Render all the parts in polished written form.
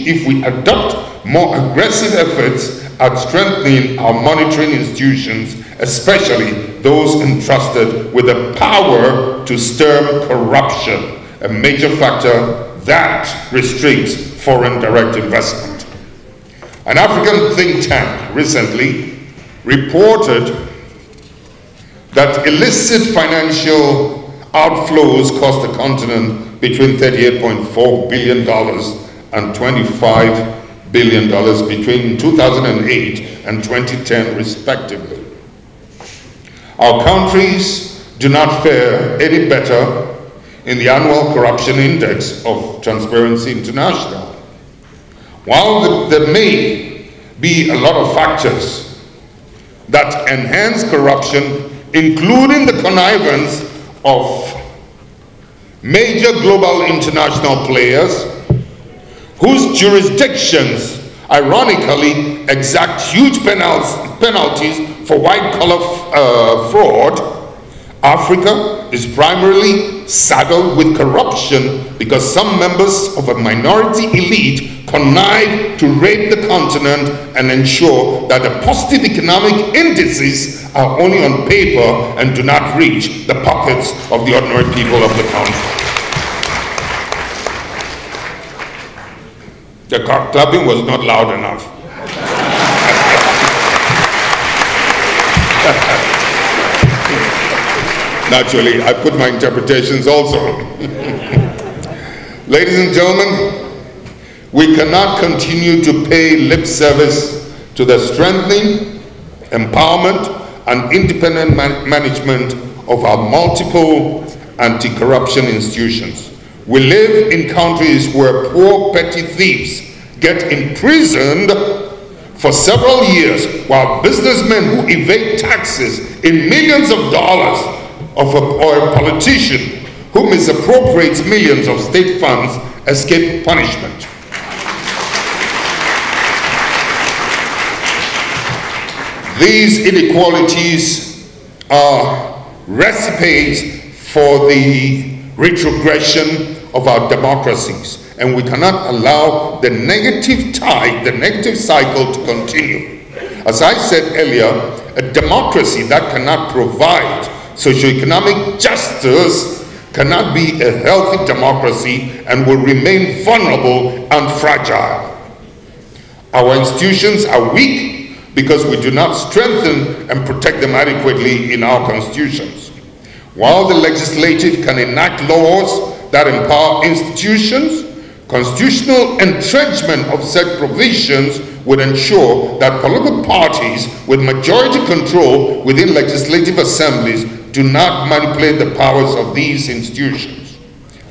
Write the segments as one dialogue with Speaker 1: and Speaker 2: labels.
Speaker 1: if we adopt more aggressive efforts at strengthening our monitoring institutions, especially those entrusted with the power to stir corruption, a major factor that restricts foreign direct investment. An African think tank recently reported that illicit financial outflows cost the continent between $38.4 billion and $25 billion between 2008 and 2010 respectively. Our countries do not fare any better in the annual corruption index of Transparency International. While there may be a lot of factors that enhance corruption, including the connivance of major global international players whose jurisdictions ironically exact huge penalties for white-collar fraud, Africa is primarily saddled with corruption because some members of a minority elite connive to rape the continent and ensure that the positive economic indices are only on paper and do not reach the pockets of the ordinary people of the country. The clapping was not loud enough. Naturally, I put my interpretations also. Ladies and gentlemen, we cannot continue to pay lip service to the strengthening, empowerment, and independent management of our multiple anti-corruption institutions. We live in countries where poor petty thieves get imprisoned for several years while businessmen who evade taxes in millions of dollars or a politician who misappropriates millions of state funds escape punishment. These inequalities are recipes for the retrogression of our democracies, and we cannot allow the negative tide, the negative cycle to continue. As I said earlier, a democracy that cannot provide socioeconomic justice cannot be a healthy democracy and will remain vulnerable and fragile. Our institutions are weak because we do not strengthen and protect them adequately in our constitutions. While the legislative can enact laws that empower institutions, constitutional entrenchment of such provisions would ensure that political parties with majority control within legislative assemblies do not manipulate the powers of these institutions.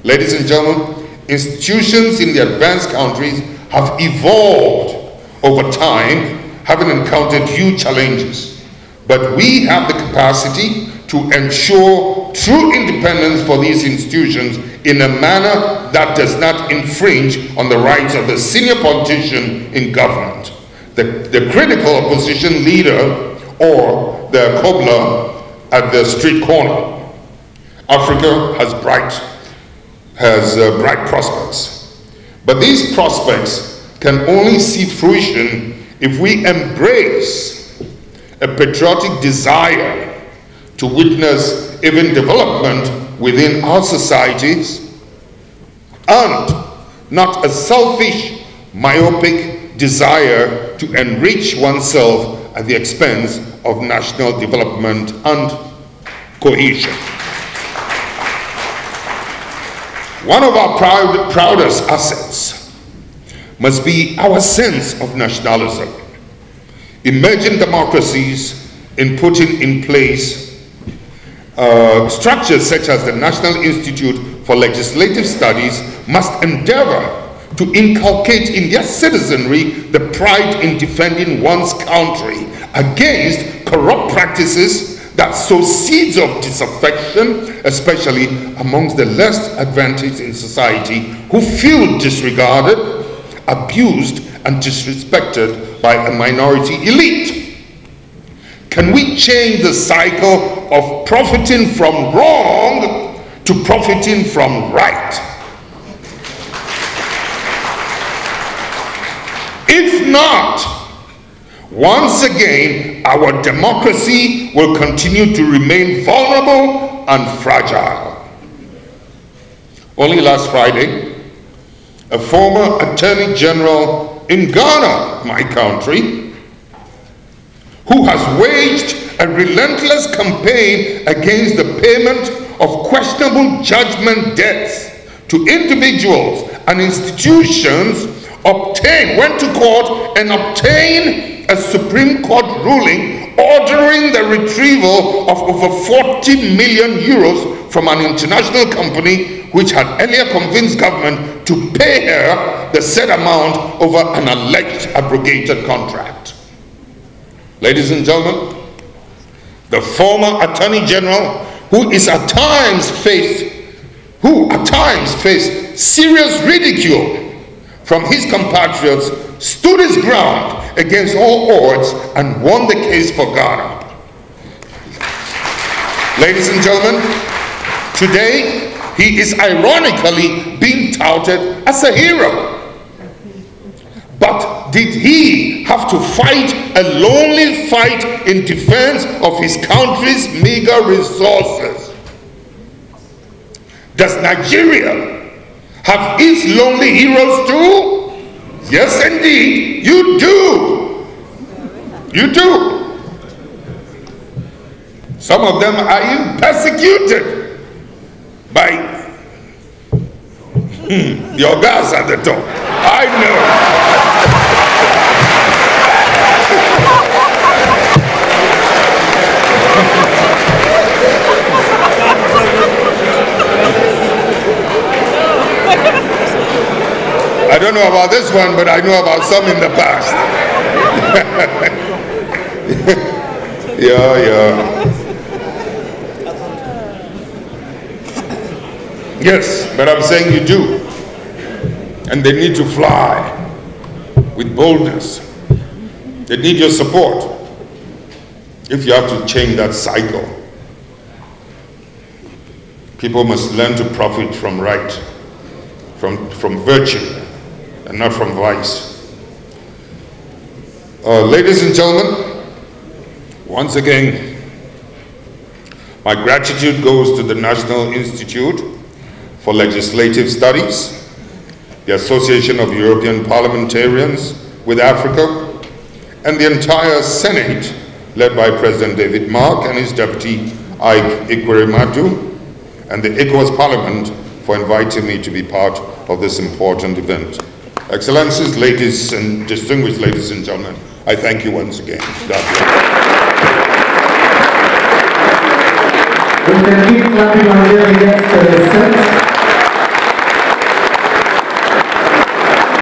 Speaker 1: Ladies and gentlemen, institutions in the advanced countries have evolved over time, having encountered huge challenges. But we have the capacity to ensure true independence for these institutions in a manner that does not infringe on the rights of the senior politician in government, the critical opposition leader, or the cobbler at the street corner. Africa has bright prospects, but these prospects can only see fruition if we embrace a patriotic desire to witness even development within our societies, and not a selfish, myopic desire to enrich oneself at the expense of national development and cohesion. One of our proudest assets must be our sense of nationalism. Emerging democracies, in putting in place structures such as the National Institute for Legislative Studies, must endeavor to inculcate in their citizenry the pride in defending one's country against corrupt practices that sow seeds of disaffection, especially amongst the less advantaged in society who feel disregarded, abused, and disrespected by a minority elite. Can we change the cycle of profiting from wrong to profiting from right? not, once again, our democracy will continue to remain vulnerable and fragile. Only last Friday, a former Attorney General in Ghana, my country, who has waged a relentless campaign against the payment of questionable judgment debts to individuals and institutions, went to court and obtained a Supreme Court ruling ordering the retrieval of over 40 million euros from an international company which had earlier convinced government to pay her the said amount over an alleged abrogated contract. Ladies and gentlemen, the former Attorney General, who at times faced serious ridicule from his compatriots, stood his ground against all odds and won the case for Ghana. Ladies and gentlemen, today he is ironically being touted as a hero. But did he have to fight a lonely fight in defense of his country's meager resources? Does Nigeria have its lonely heroes too? Yes, indeed, you do. You do. Some of them are even persecuted by the ogas at the top. I know. I don't know about this one, but I know about some in the past. Yeah. Yes, but I'm saying you do. And they need to fly with boldness. They need your support if you have to change that cycle. People must learn to profit from right, from virtue, and not from vice. Ladies and gentlemen, once again, my gratitude goes to the National Institute for Legislative Studies, the Association of European Parliamentarians with Africa, and the entire Senate, led by President David Mark and his deputy Ike Ikweremadu, and the ECOWAS Parliament for inviting me to be part of this important event. Excellencies, ladies and distinguished ladies and gentlemen, I thank you once again. God bless.
Speaker 2: We can keep clapping on Jerry next to the